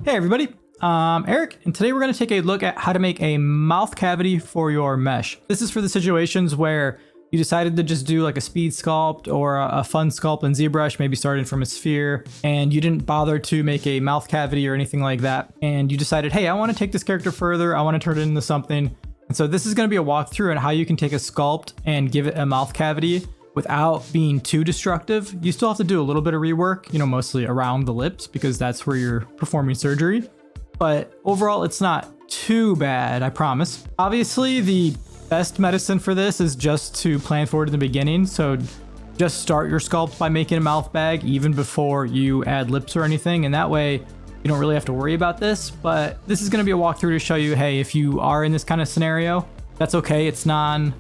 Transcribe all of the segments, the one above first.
Hey everybody, Eric, and today we're going to take a look at how to make a mouth cavity for your mesh. This is for the situations where you decided to just do like a speed sculpt or a fun sculpt in Zbrush, maybe starting from a sphere, and you didn't bother to make a mouth cavity or anything like that. And you decided, hey, I want to take this character further. I want to turn it into something. And so this is going to be a walkthrough on how you can take a sculpt and give it a mouth cavity without being too destructive. You still have to do a little bit of rework, mostly around the lips because that's where you're performing surgery. But overall, it's not too bad, I promise. Obviously, the best medicine for this is just to plan for it in the beginning. So just start your sculpt by making a mouth bag even before you add lips or anything. And that way you don't really have to worry about this. But this is going to be a walkthrough to show you, hey, if you are in this kind of scenario, that's okay. It's not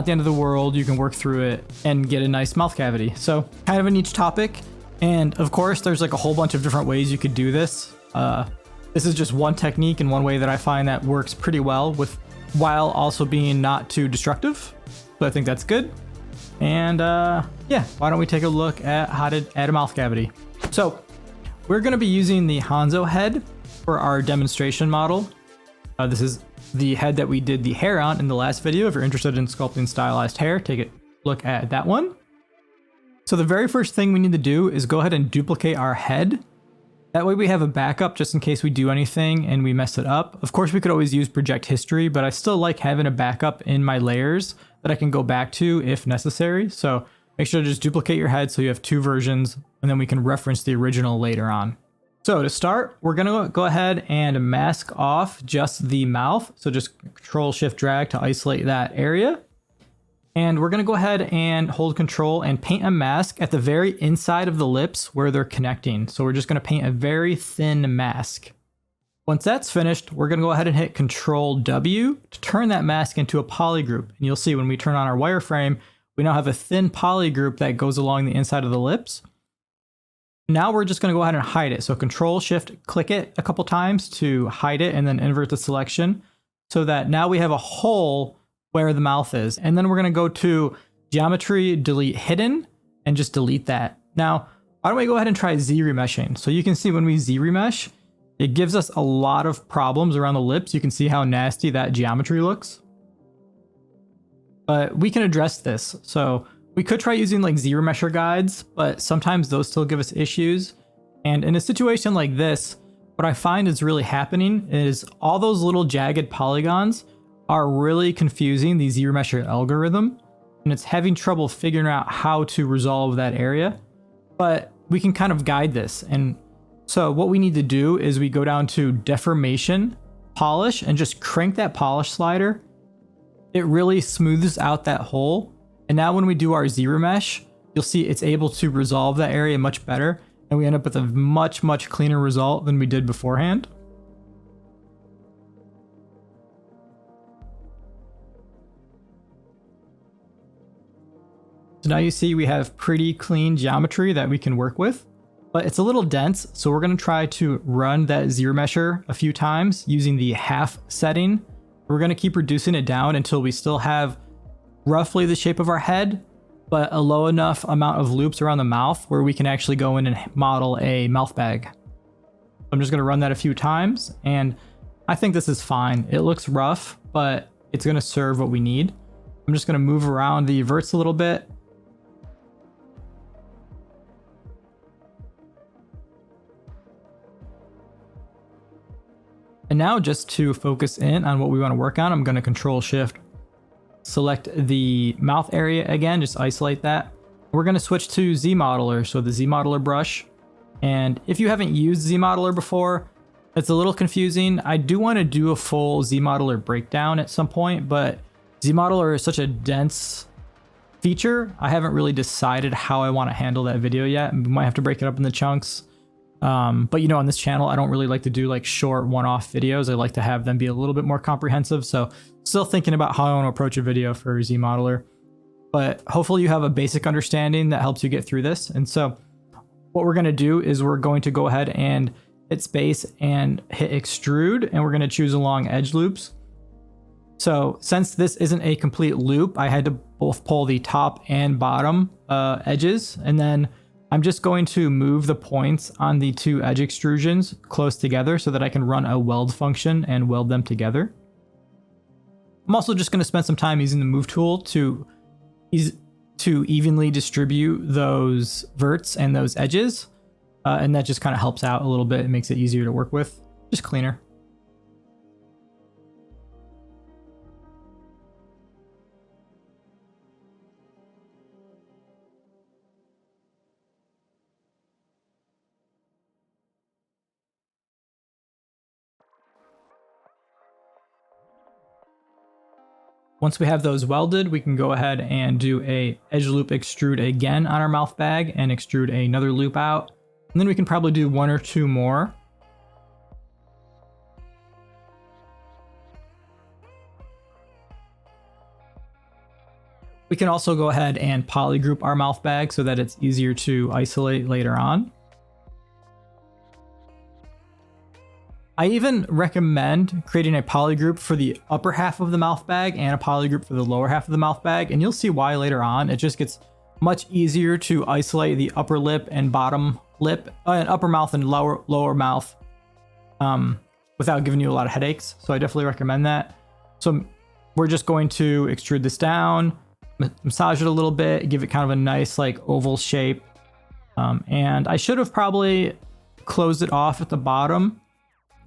the end of the world. You can work through it and get a nice mouth cavity. So kind of a niche topic. And of course, there's like a whole bunch of different ways you could do this. This is just one technique and one way that I find that works pretty well while also being not too destructive. So I think that's good. And yeah, why don't we take a look at how to add a mouth cavity. So we're going to be using the Hanzo head for our demonstration model. This is the head that we did the hair on in the last video. If you're interested in sculpting stylized hair, take a look at that one. So the very first thing we need to do is go ahead and duplicate our head. That way we have a backup just in case we do anything and we mess it up. Of course, we could always use project history, but I still like having a backup in my layers that I can go back to if necessary. So make sure to just duplicate your head so you have two versions, and then we can reference the original later on. So to start, we're going to go ahead and mask off just the mouth. So just Control-Shift-Drag to isolate that area. And we're going to go ahead and hold Control and paint a mask at the very inside of the lips where they're connecting. So we're just going to paint a very thin mask. Once that's finished, we're going to go ahead and hit Control-W to turn that mask into a polygroup. And you'll see when we turn on our wireframe, we now have a thin polygroup that goes along the inside of the lips. Now we're just going to go ahead and hide it. So Control-Shift-Click it a couple times to hide it and then invert the selection so that now we have a hole where the mouth is. And then we're going to go to Geometry, Delete Hidden, and just delete that. Now, why don't we go ahead and try Z-remeshing? So you can see when we Z-remesh, it gives us a lot of problems around the lips. You can see how nasty that geometry looks. But we can address this. So we could try using like Z-remesher guides, but sometimes those still give us issues. And in a situation like this, what I find is really happening is all those little jagged polygons are really confusing the Z-remesher algorithm, and it's having trouble figuring out how to resolve that area. But we can kind of guide this. And so what we need to do is we go down to Deformation, Polish, and just crank that polish slider. It really smooths out that hole. And now when we do our Z-remesh, you'll see it's able to resolve that area much better. And we end up with a much, much cleaner result than we did beforehand. So now you see we have pretty clean geometry that we can work with, but it's a little dense. So we're going to try to run that Z-remesher a few times using the half setting. We're going to keep reducing it down until we still have roughly the shape of our head, but a low enough amount of loops around the mouth where we can actually go in and model a mouth bag. I'm just going to run that a few times, and I think this is fine. It looks rough, but it's going to serve what we need. I'm just going to move around the verts a little bit. And now just to focus in on what we want to work on, I'm going to Control-Shift, select the mouth area again, just isolate that. We're going to switch to Z-Modeler, so the Z-Modeler brush. And if you haven't used Z-Modeler before, it's a little confusing. I do want to do a full Z-Modeler breakdown at some point, but Z-Modeler is such a dense feature. I haven't really decided how I want to handle that video yet. We might have to break it up into chunks. But on this channel, I don't really like to do like short one-off videos. I like to have them be a little bit more comprehensive. So still thinking about how I want to approach a video for Z-Modeler, but hopefully you have a basic understanding that helps you get through this. And so what we're going to do is we're going to go ahead and hit space and hit extrude, and we're going to choose along edge loops. So since this isn't a complete loop, I had to both pull the top and bottom edges, and then I'm just going to move the points on the two edge extrusions close together so that I can run a weld function and weld them together. I'm also just going to spend some time using the move tool to evenly distribute those verts and those edges. And that just kind of helps out a little bit. It makes it easier to work with, just cleaner. Once we have those welded, we can go ahead and do a edge loop extrude again on our mouth bag and extrude another loop out. And then we can probably do one or two more. We can also go ahead and polygroup our mouth bag so that it's easier to isolate later on. I even recommend creating a polygroup for the upper half of the mouth bag and a polygroup for the lower half of the mouth bag, and you'll see why later on. It just gets much easier to isolate the upper lip and bottom lip, and upper mouth and lower mouth without giving you a lot of headaches. So I definitely recommend that. So we're just going to extrude this down, massage it a little bit, give it kind of a nice like oval shape. And I should have probably closed it off at the bottom.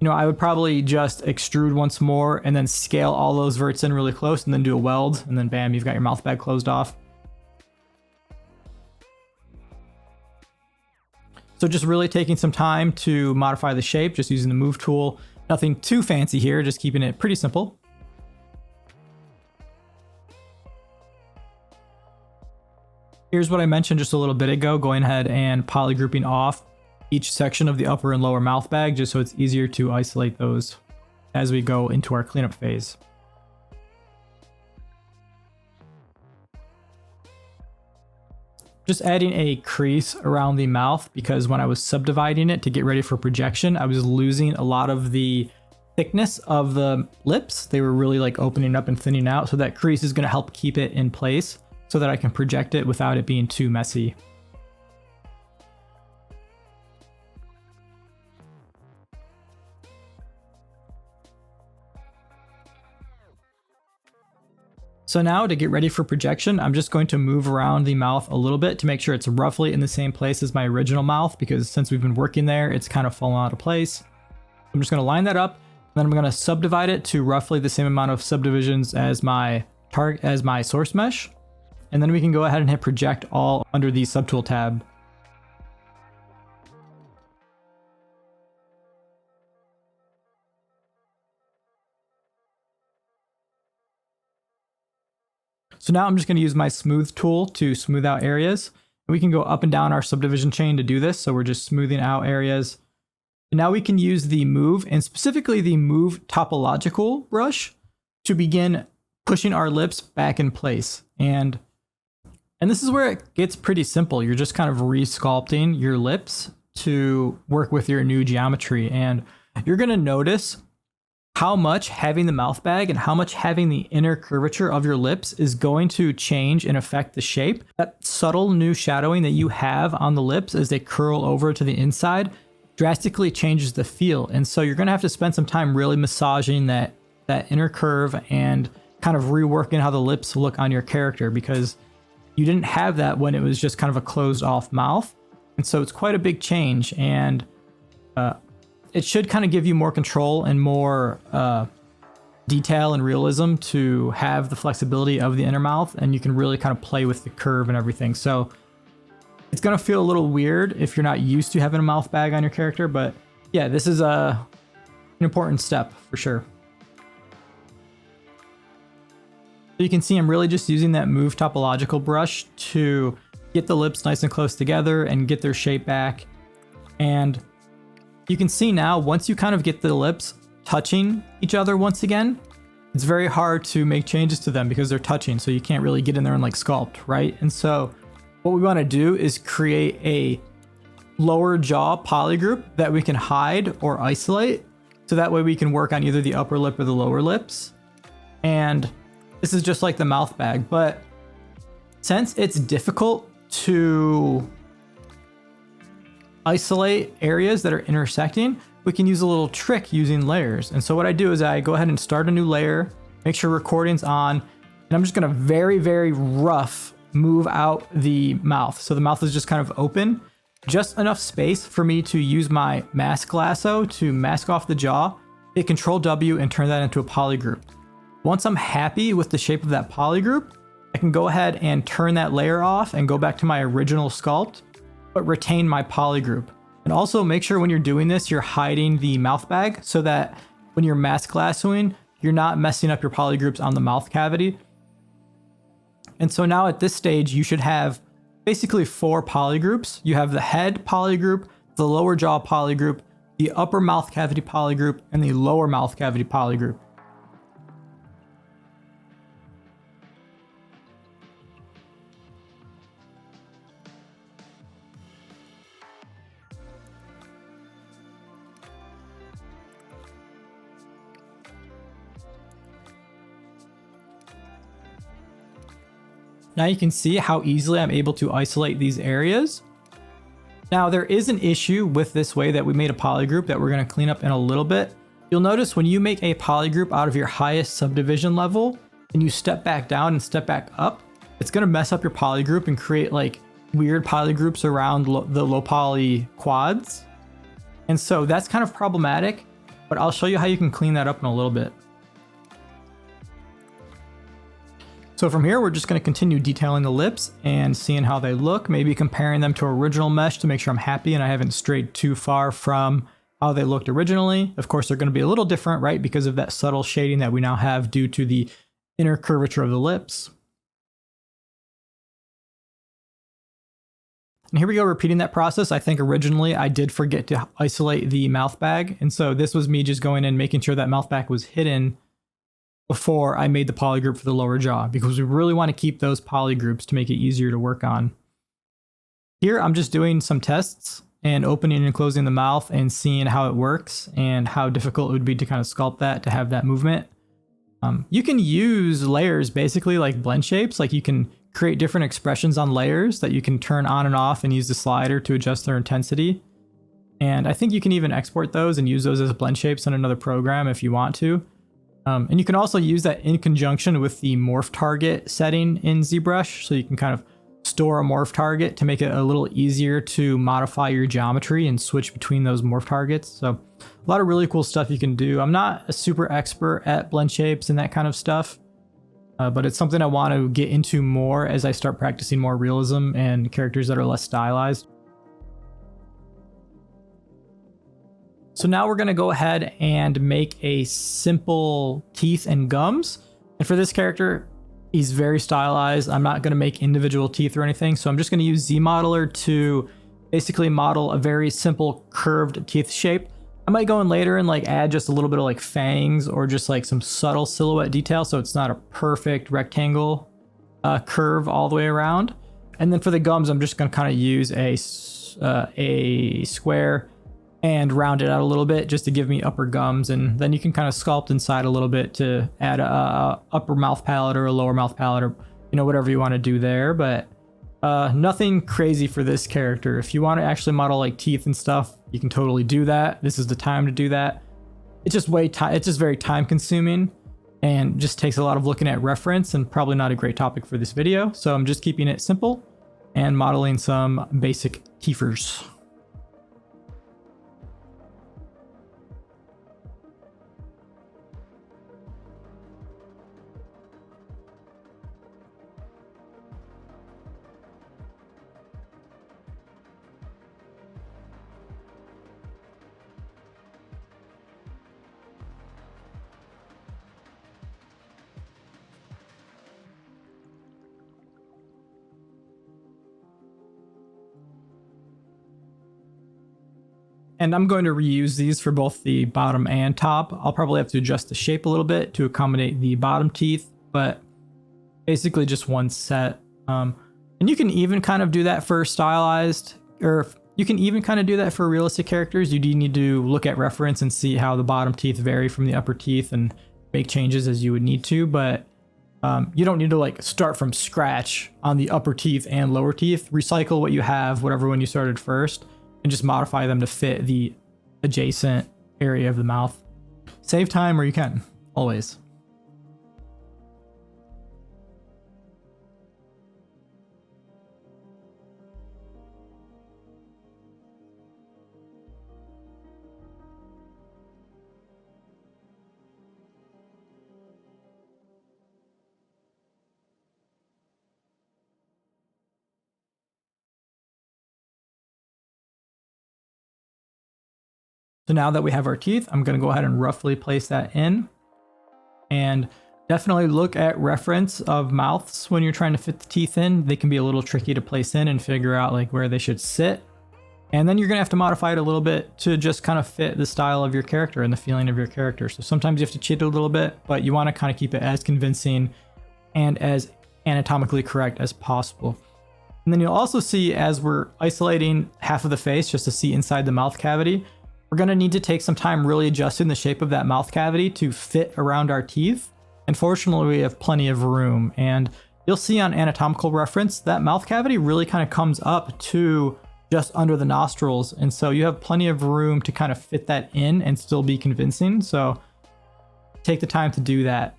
You know, I would probably just extrude once more and then scale all those verts in really close and then do a weld, and then bam, you've got your mouth bag closed off. So just really taking some time to modify the shape, just using the move tool. Nothing too fancy here, just keeping it pretty simple. Here's what I mentioned just a little bit ago, going ahead and polygrouping off each section of the upper and lower mouth bag, just so it's easier to isolate those as we go into our cleanup phase. Just adding a crease around the mouth, because when I was subdividing it to get ready for projection, I was losing a lot of the thickness of the lips. They were really like opening up and thinning out, so that crease is going to help keep it in place so that I can project it without it being too messy. So now to get ready for projection, I'm just going to move around the mouth a little bit to make sure it's roughly in the same place as my original mouth, because since we've been working there, it's kind of fallen out of place. I'm just going to line that up, and then I'm going to subdivide it to roughly the same amount of subdivisions as my source mesh. And then we can go ahead and hit project all under the subtool tab. So now I'm just going to use my smooth tool to smooth out areas. We can go up and down our subdivision chain to do this. So we're just smoothing out areas. And now we can use the move, and specifically the move topological brush, to begin pushing our lips back in place. And this is where it gets pretty simple. You're just kind of re-sculpting your lips to work with your new geometry. And you're going to notice how much having the mouth bag and how much having the inner curvature of your lips is going to change and affect the shape. That subtle new shadowing that you have on the lips as they curl over to the inside drastically changes the feel. And so you're going to have to spend some time really massaging that inner curve and kind of reworking how the lips look on your character, because you didn't have that when it was just kind of a closed off mouth. And so it's quite a big change, and it should kind of give you more control and more detail and realism to have the flexibility of the inner mouth, and you can really kind of play with the curve and everything. So it's going to feel a little weird if you're not used to having a mouth bag on your character, but yeah, this is an important step for sure. So you can see I'm really just using that move topological brush to get the lips nice and close together and get their shape back. And you can see now, once you kind of get the lips touching each other once again, it's very hard to make changes to them because they're touching, so you can't really get in there and like sculpt, right? And so what we want to do is create a lower jaw polygroup that we can hide or isolate, so that way we can work on either the upper lip or the lower lips. And this is just like the mouth bag, but since it's difficult to isolate areas that are intersecting, we can use a little trick using layers. And so what I do is I go ahead and start a new layer, make sure recording's on, and I'm just gonna very rough move out the mouth. So the mouth is just kind of open, just enough space for me to use my mask lasso to mask off the jaw, hit Control W and turn that into a polygroup. Once I'm happy with the shape of that polygroup, I can go ahead and turn that layer off and go back to my original sculpt, but retain my polygroup. And also make sure when you're doing this, you're hiding the mouth bag so that when you're mask lassoing, you're not messing up your polygroups on the mouth cavity. And so now at this stage, you should have basically 4 polygroups. You have the head polygroup, the lower jaw polygroup, the upper mouth cavity polygroup, and the lower mouth cavity polygroup. Now you can see how easily I'm able to isolate these areas. Now there is an issue with this way that we made a polygroup that we're going to clean up in a little bit. You'll notice when you make a polygroup out of your highest subdivision level and you step back down and step back up, it's going to mess up your polygroup and create like weird polygroups around the low poly quads. And so that's kind of problematic, but I'll show you how you can clean that up in a little bit. So from here, we're just going to continue detailing the lips and seeing how they look, maybe comparing them to original mesh to make sure I'm happy and I haven't strayed too far from how they looked originally. Of course, they're going to be a little different, right? Because of that subtle shading that we now have due to the inner curvature of the lips. And here we go, repeating that process. I think originally I did forget to isolate the mouth bag. And so this was me just going in, making sure that mouth bag was hidden before I made the polygroup for the lower jaw, because we really want to keep those polygroups to make it easier to work on. Here, I'm just doing some tests and opening and closing the mouth and seeing how it works and how difficult it would be to kind of sculpt that to have that movement. You can use layers basically like blend shapes, like you can create different expressions on layers that you can turn on and off and use the slider to adjust their intensity. And I think you can even export those and use those as blend shapes in another program if you want to. And you can also use that in conjunction with the morph target setting in Zbrush. So you can kind of store a morph target to make it a little easier to modify your geometry and switch between those morph targets. So a lot of really cool stuff you can do. I'm not a super expert at blend shapes and that kind of stuff, but it's something I want to get into more as I start practicing more realism and characters that are less stylized. So now we're going to go ahead and make a simple teeth and gums. And for this character, he's very stylized. I'm not going to make individual teeth or anything. So I'm just going to use ZModeler to basically model a very simple curved teeth shape. I might go in later and like add just a little bit of like fangs or just like some subtle silhouette detail, so it's not a perfect rectangle curve all the way around. And then for the gums, I'm just going to kind of use a square and round it out a little bit just to give me upper gums, and then you can kind of sculpt inside a little bit to add a upper mouth palette or a lower mouth palette, or whatever you want to do there. But nothing crazy for this character. If you want to actually model like teeth and stuff, you can totally do that. This is the time to do that. It's just very time consuming and just takes a lot of looking at reference, and probably not a great topic for this video. So I'm just keeping it simple and modeling some basic teethers. And I'm going to reuse these for both the bottom and top. I'll probably have to adjust the shape a little bit to accommodate the bottom teeth, but basically just one set. And you can even kind of do that for stylized, or you can even kind of do that for realistic characters. You do need to look at reference and see how the bottom teeth vary from the upper teeth and make changes as you would need to, but you don't need to like start from scratch on the upper teeth and lower teeth. Recycle what you have, whatever one you started first. and just modify them to fit the adjacent area of the mouth. Save time where you can, always. So now that we have our teeth, I'm going to go ahead and roughly place that in, and definitely look at reference of mouths when you're trying to fit the teeth in. They can be a little tricky to place in and figure out like where they should sit. And then you're going to have to modify it a little bit to just kind of fit the style of your character and the feeling of your character. So sometimes you have to cheat a little bit, but you want to kind of keep it as convincing and as anatomically correct as possible. And then you'll also see, as we're isolating half of the face just to see inside the mouth cavity, we're going to need to take some time really adjusting the shape of that mouth cavity to fit around our teeth. And fortunately, we have plenty of room. And you'll see on anatomical reference, that mouth cavity really kind of comes up to just under the nostrils. And so you have plenty of room to kind of fit that in and still be convincing. So take the time to do that.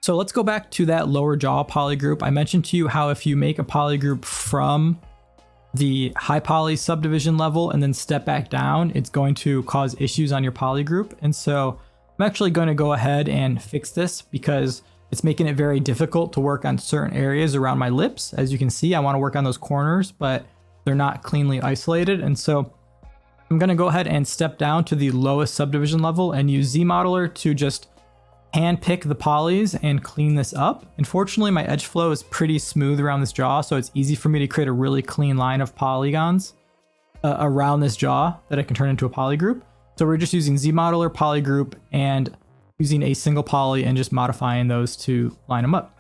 So let's go back to that lower jaw polygroup. I mentioned to you how if you make a polygroup from the high poly subdivision level and then step back down, it's going to cause issues on your polygroup. And so I'm actually going to go ahead and fix this because it's making it very difficult to work on certain areas around my lips. As you can see, I want to work on those corners, but they're not cleanly isolated. And so I'm going to go ahead and step down to the lowest subdivision level and use Z-Modeler to just hand pick the polys and clean this up. Unfortunately, my edge flow is pretty smooth around this jaw, so it's easy for me to create a really clean line of polygons around this jaw that I can turn into a polygroup. So we're just using Z-Modeler, polygroup, and using a single poly and just modifying those to line them up.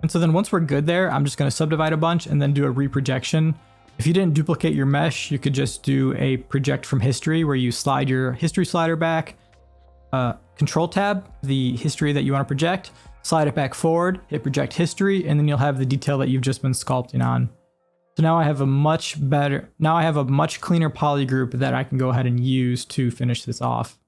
And so then once we're good there, I'm just going to subdivide a bunch and then do a reprojection. If you didn't duplicate your mesh, you could just do a project from history where you slide your history slider back, control tab, the history that you want to project, slide it back forward, hit project history, and then you'll have the detail that you've just been sculpting on. So now I have a much cleaner polygroup that I can go ahead and use to finish this off.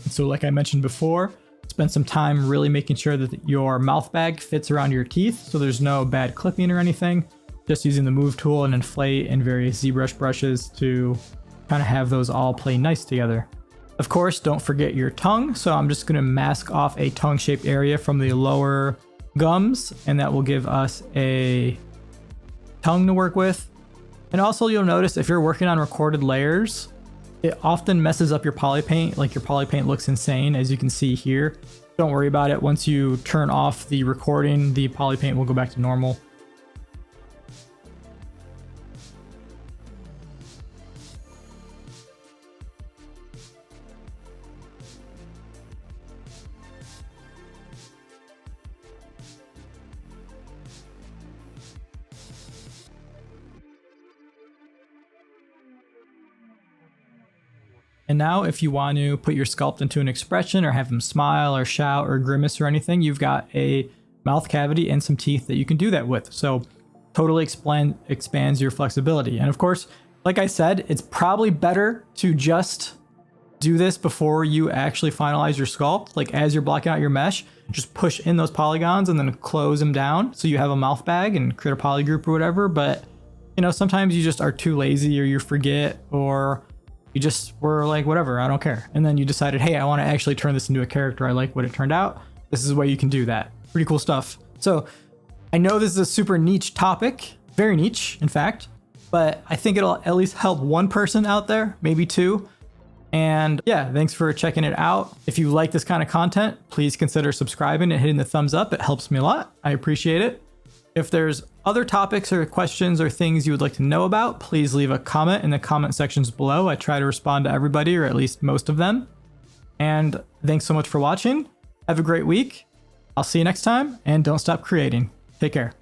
So like I mentioned before, spend some time really making sure that your mouth bag fits around your teeth so there's no bad clipping or anything. Just using the move tool and inflate and various ZBrush brushes to kind of have those all play nice together. Of course, don't forget your tongue. So I'm just going to mask off a tongue shaped area from the lower gums, and that will give us a tongue to work with. And also you'll notice if you're working on recorded layers, it often messes up your poly paint. Like your poly paint looks insane, as you can see here. Don't worry about it. Once you turn off the recording, the poly paint will go back to normal. And now if you want to put your sculpt into an expression or have them smile or shout or grimace or anything, you've got a mouth cavity and some teeth that you can do that with. So totally expands your flexibility. And of course, like I said, it's probably better to just do this before you actually finalize your sculpt. Like as you're blocking out your mesh, just push in those polygons and then close them down so you have a mouth bag and create a polygroup or whatever. But you know, sometimes you just are too lazy or you forget or you just were like, whatever, I don't care. And then you decided, hey, I want to actually turn this into a character. I like what it turned out. This is a way you can do that. Pretty cool stuff. So I know this is a super niche topic, very niche, in fact, but I think it'll at least help one person out there, maybe two. And yeah, thanks for checking it out. If you like this kind of content, please consider subscribing and hitting the thumbs up. It helps me a lot. I appreciate it. If there's other topics or questions or things you would like to know about, please leave a comment in the comment sections below. I try to respond to everybody, or at least most of them. And thanks so much for watching. Have a great week. I'll see you next time, and don't stop creating. Take care.